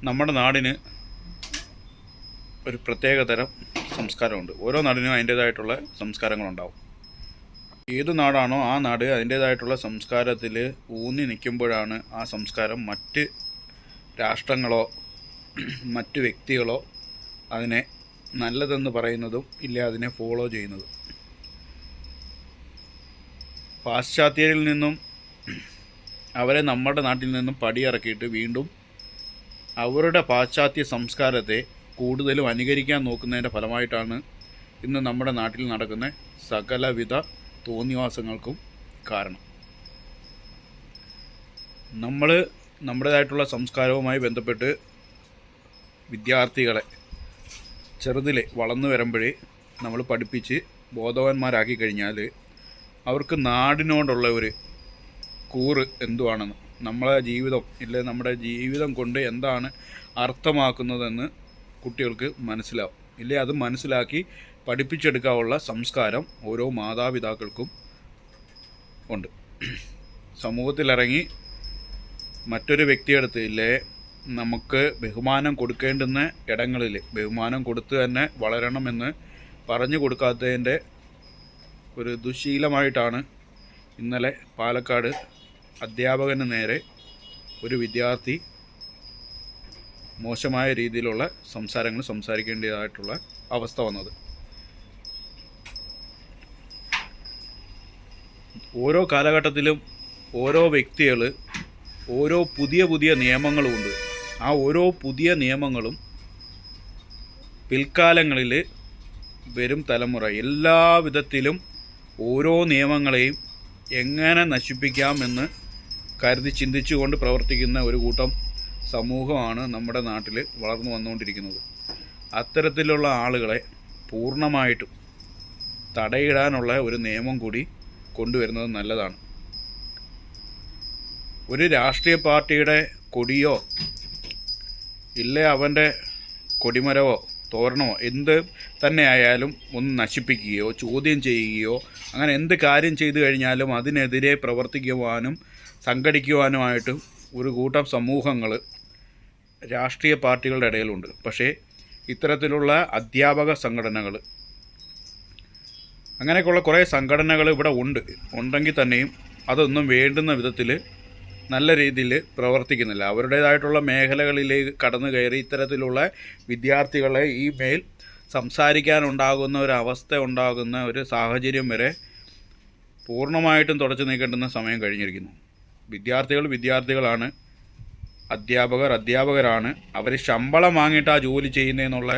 നമ്മുടെ നാടിന് ഒരു പ്രത്യേകതരം സംസ്കാരമുണ്ട്. ഓരോ നാടിനും അതിൻ്റേതായിട്ടുള്ള സംസ്കാരങ്ങളുണ്ടാവും. ഏത് നാടാണോ ആ നാട് അതിൻ്റേതായിട്ടുള്ള സംസ്കാരത്തിൽ ഊന്നി നിൽക്കുമ്പോഴാണ് ആ സംസ്കാരം മറ്റ് രാഷ്ട്രങ്ങളോ മറ്റ് വ്യക്തികളോ അതിനെ നല്ലതെന്ന് പറയുന്നതും ഇല്ല അതിനെ ഫോളോ ചെയ്യുന്നതും. പാശ്ചാത്യരിൽ നിന്നും അവരെ നമ്മുടെ നാട്ടിൽ നിന്നും പടിയിറക്കിയിട്ട് വീണ്ടും അവരുടെ പാശ്ചാത്യ സംസ്കാരത്തെ കൂടുതലും അനുകരിക്കാൻ നോക്കുന്നതിൻ്റെ ഫലമായിട്ടാണ് ഇന്ന് നമ്മുടെ നാട്ടിൽ നടക്കുന്ന സകലവിധ തോന്നിവാസങ്ങൾക്കും കാരണം. നമ്മൾ നമ്മുടേതായിട്ടുള്ള സംസ്കാരവുമായി ബന്ധപ്പെട്ട് വിദ്യാർത്ഥികളെ ചെറുതിലെ വളർന്നു വരുമ്പോഴേ നമ്മൾ പഠിപ്പിച്ച് ബോധവാന്മാരാക്കി കഴിഞ്ഞാൽ അവർക്ക് നാടിനോടുള്ള ഒരു കൂറ് എന്തുവാണെന്ന്, നമ്മളെ ജീവിതം ഇല്ലേ നമ്മുടെ ജീവിതം കൊണ്ട് എന്താണ് അർത്ഥമാക്കുന്നതെന്ന് കുട്ടികൾക്ക് മനസ്സിലാവും. ഇല്ലേ അത് മനസ്സിലാക്കി പഠിപ്പിച്ചെടുക്കാനുള്ള സംസ്കാരം ഓരോ മാതാപിതാക്കൾക്കും ഉണ്ട്. സമൂഹത്തിലിറങ്ങി മറ്റൊരു വ്യക്തിയെടുത്ത് ഇല്ലേ നമുക്ക് ബഹുമാനം കൊടുക്കേണ്ടുന്ന ഇടങ്ങളിൽ ബഹുമാനം കൊടുത്ത് തന്നെ വളരണമെന്ന് പറഞ്ഞു കൊടുക്കാത്തതിൻ്റെ ഒരു ദുശീലമായിട്ടാണ് ഇന്നലെ പാലക്കാട് അധ്യാപകന് നേരെ ഒരു വിദ്യാർത്ഥി മോശമായ രീതിയിലുള്ള സംസാരങ്ങൾ സംസാരിക്കേണ്ടതായിട്ടുള്ള അവസ്ഥ വന്നത്. ഓരോ കാലഘട്ടത്തിലും ഓരോ വ്യക്തികൾ ഓരോ പുതിയ പുതിയ നിയമങ്ങളുമുണ്ട്. ആ ഓരോ പുതിയ നിയമങ്ങളും പിൽക്കാലങ്ങളിൽ വരും തലമുറ എല്ലാ വിധത്തിലും ഓരോ നിയമങ്ങളെയും എങ്ങനെ നശിപ്പിക്കാമെന്ന് കരുതി ചിന്തിച്ചുകൊണ്ട് പ്രവർത്തിക്കുന്ന ഒരു കൂട്ടം സമൂഹമാണ് നമ്മുടെ നാട്ടിൽ വളർന്നു വന്നുകൊണ്ടിരിക്കുന്നത്. അത്തരത്തിലുള്ള ആളുകളെ പൂർണ്ണമായിട്ടും തടയിടാനുള്ള ഒരു നിയമം കൂടി കൊണ്ടുവരുന്നത് നല്ലതാണ്. ഒരു രാഷ്ട്രീയ പാർട്ടിയുടെ കൊടിയോ ഇല്ലേ അവൻ്റെ കൊടിമരമോ തോരണമോ എന്ത് തന്നെ ആയാലും ഒന്ന് നശിപ്പിക്കുകയോ ചോദ്യം ചെയ്യുകയോ അങ്ങനെ എന്ത് കാര്യം ചെയ്തു കഴിഞ്ഞാലും അതിനെതിരെ പ്രവർത്തിക്കുവാനും സംഘടിക്കുവാനുമായിട്ട് ഒരു കൂട്ടം സമൂഹങ്ങൾ രാഷ്ട്രീയ പാർട്ടികളുടെ ഇടയിലുണ്ട്. പക്ഷേ ഇത്തരത്തിലുള്ള അധ്യാപക സംഘടനകൾ അങ്ങനെയൊക്കെയുള്ള കുറേ സംഘടനകൾ ഇവിടെ ഉണ്ടെങ്കിൽ തന്നെയും അതൊന്നും വേണ്ടുന്ന വിധത്തിൽ നല്ല രീതിയിൽ പ്രവർത്തിക്കുന്നില്ല. അവരുടേതായിട്ടുള്ള മേഖലകളിലേക്ക് കടന്നു കയറി ഇത്തരത്തിലുള്ള വിദ്യാർത്ഥികളെ ഈ മേൽ സംസാരിക്കാനുണ്ടാകുന്ന ഒരു അവസ്ഥ ഉണ്ടാകുന്ന ഒരു സാഹചര്യം വരെ പൂർണ്ണമായിട്ടും തുടച്ചു നീക്കേണ്ടുന്ന സമയം കഴിഞ്ഞിരിക്കുന്നു. വിദ്യാർത്ഥികളാണ്, അധ്യാപകരാണ്. അവർ ശമ്പളം വാങ്ങിയിട്ട് ആ ജോലി ചെയ്യുന്നതെന്നുള്ള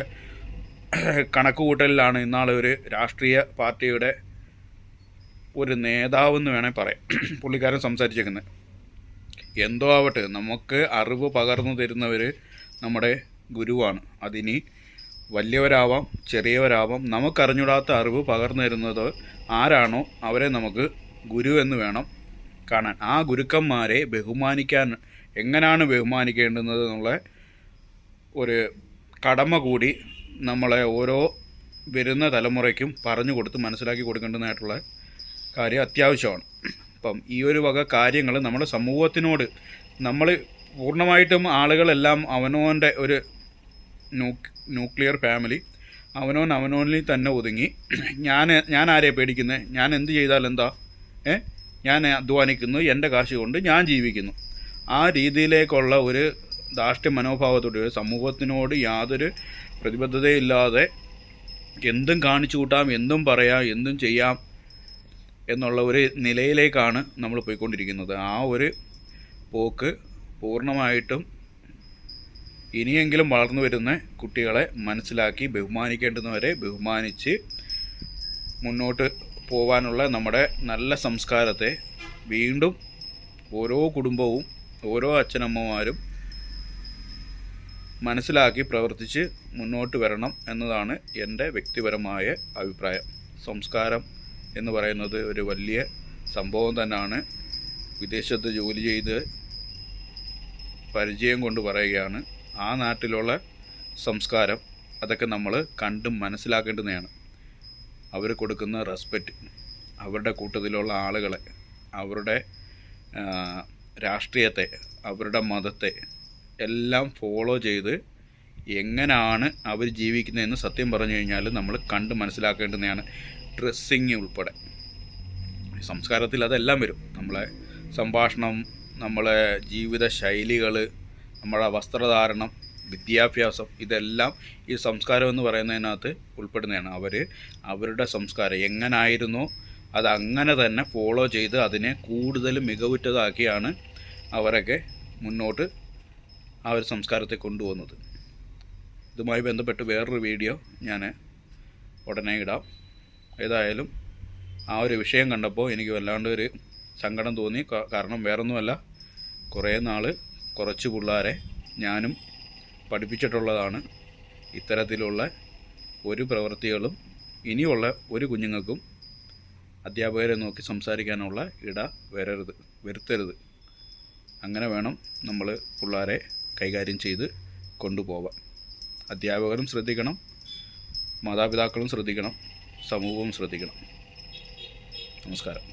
കണക്കുകൂട്ടലിലാണ് ഇന്നാളെ ഒരു രാഷ്ട്രീയ പാർട്ടിയുടെ ഒരു നേതാവെന്ന് വേണമെങ്കിൽ പറയാം പുള്ളിക്കാരൻ സംസാരിച്ചേക്കുന്നത്. എന്തോ ആവട്ടെ, നമുക്ക് അറിവ് പകർന്നു തരുന്നവർ നമ്മുടെ ഗുരുവാണ്. അതിനി വലിയവരാവാം ചെറിയവരാവാം, നമുക്കറിഞ്ഞൂടാത്ത അറിവ് പകർന്നു തരുന്നത് ആരാണോ അവരെ നമുക്ക് ഗുരു എന്ന് വേണം കാണാൻ. ആ ഗുരുക്കന്മാരെ ബഹുമാനിക്കാൻ എങ്ങനെയാണ് ബഹുമാനിക്കേണ്ടുന്നത് എന്നുള്ള ഒരു കടമ കൂടി നമ്മളെ ഓരോ വരുന്ന തലമുറയ്ക്കും പറഞ്ഞു കൊടുത്ത് മനസ്സിലാക്കി കൊടുക്കേണ്ടതായിട്ടുള്ള കാര്യം അത്യാവശ്യമാണ്. അപ്പം ഈ ഒരു വക കാര്യങ്ങൾ നമ്മുടെ സമൂഹത്തിനോട് നമ്മൾ പൂർണ്ണമായിട്ടും ആളുകളെല്ലാം അവനവൻ്റെ ഒരു ന്യൂക്ലിയർ ഫാമിലി അവനവനിൽ തന്നെ ഒതുങ്ങി ഞാൻ ആരെയെ പേടിക്കുന്നത്, ഞാൻ എന്ത് ചെയ്താൽ എന്താ, ഞാൻ അധ്വാനിക്കുന്നു, എൻ്റെ കാശ് കൊണ്ട് ഞാൻ ജീവിക്കുന്നു, ആ രീതിയിലേക്കുള്ള ഒരു ധാർഷ്ട്യ മനോഭാവത്തോടെ സമൂഹത്തിനോട് യാതൊരു പ്രതിബദ്ധതയില്ലാതെ എന്തും കാണിച്ചു കൂട്ടാം, എന്തും പറയാം, എന്തും ചെയ്യാം എന്നുള്ള ഒരു നിലയിലേക്കാണ് നമ്മൾ പോയിക്കൊണ്ടിരിക്കുന്നത്. ആ ഒരു പോക്ക് പൂർണ്ണമായിട്ടും ഇനിയെങ്കിലും വളർന്നു വരുന്ന കുട്ടികളെ മനസ്സിലാക്കി ബഹുമാനിക്കേണ്ടുന്നവരെ ബഹുമാനിച്ച് മുന്നോട്ട് പോകാനുള്ള നമ്മുടെ നല്ല സംസ്കാരത്തെ വീണ്ടും ഓരോ കുടുംബവും ഓരോ അച്ഛനമ്മമാരും മനസ്സിലാക്കി പ്രവർത്തിച്ച് മുന്നോട്ട് വരണം എന്നതാണ് എൻ്റെ വ്യക്തിപരമായ അഭിപ്രായം. സംസ്കാരം എന്ന് പറയുന്നത് ഒരു വലിയ സംഭവം തന്നെയാണ്. വിദേശത്ത് ജോലി ചെയ്ത് പരിചയം കൊണ്ട് പറയുകയാണ്, ആ നാട്ടിലുള്ള സംസ്കാരം അതൊക്കെ നമ്മൾ കണ്ടും മനസ്സിലാക്കേണ്ടതാണ്. അവർ കൊടുക്കുന്ന റെസ്പെക്റ്റ്, അവരുടെ കൂട്ടത്തിലുള്ള ആളുകളെ, അവരുടെ രാഷ്ട്രീയത്തെ, അവരുടെ മതത്തെ എല്ലാം ഫോളോ ചെയ്ത് എങ്ങനെയാണ് അവർ ജീവിക്കുന്നതെന്ന് സത്യം പറഞ്ഞു കഴിഞ്ഞാൽ നമ്മൾ കണ്ട് മനസ്സിലാക്കേണ്ടുന്നതാണ്. ഡ്രസ്സിങ് ഉൾപ്പെടെ സംസ്കാരത്തിൽ അതെല്ലാം വരും. നമ്മളെ സംഭാഷണം, നമ്മളെ ജീവിത ശൈലികൾ, നമ്മളെ വസ്ത്രധാരണം, വിദ്യാഭ്യാസം, ഇതെല്ലാം ഈ സംസ്കാരം എന്ന് പറയുന്നതിനകത്ത് ഉൾപ്പെടുന്നതാണ്. അവരുടെ സംസ്കാരം എങ്ങനായിരുന്നോ അതങ്ങനെ തന്നെ ഫോളോ ചെയ്ത് അതിനെ കൂടുതൽ മികവുറ്റതാക്കിയാണ് അവരൊക്കെ മുന്നോട്ട് ആ ഒരു സംസ്കാരത്തെ കൊണ്ടുപോകുന്നത്. ഇതുമായി ബന്ധപ്പെട്ട് വേറൊരു വീഡിയോ ഞാൻ ഉടനെ ഇടാം. ഏതായാലും ആ ഒരു വിഷയം കണ്ടപ്പോൾ എനിക്ക് വല്ലാണ്ട് ഒരു സങ്കടം തോന്നി. കാരണം വേറൊന്നുമല്ല, കുറേ നാൾ കുറച്ച് പിള്ളേരെ ഞാനും പഠിപ്പിച്ചിട്ടുള്ളതാണ്. ഇത്തരത്തിലുള്ള ഒരു പ്രവൃത്തികളും ഇനിയുള്ള ഒരു കുഞ്ഞുങ്ങൾക്കും അധ്യാപകരെ നോക്കി സംസാരിക്കാനുള്ള വരുത്തരുത്. അങ്ങനെ വേണം നമ്മൾ പിള്ളേരെ കൈകാര്യം ചെയ്ത് കൊണ്ടുപോവാൻ. അധ്യാപകരും ശ്രദ്ധിക്കണം, മാതാപിതാക്കളും ശ്രദ്ധിക്കണം, സമൂഹവും ശ്രദ്ധിക്കണം. നമസ്കാരം.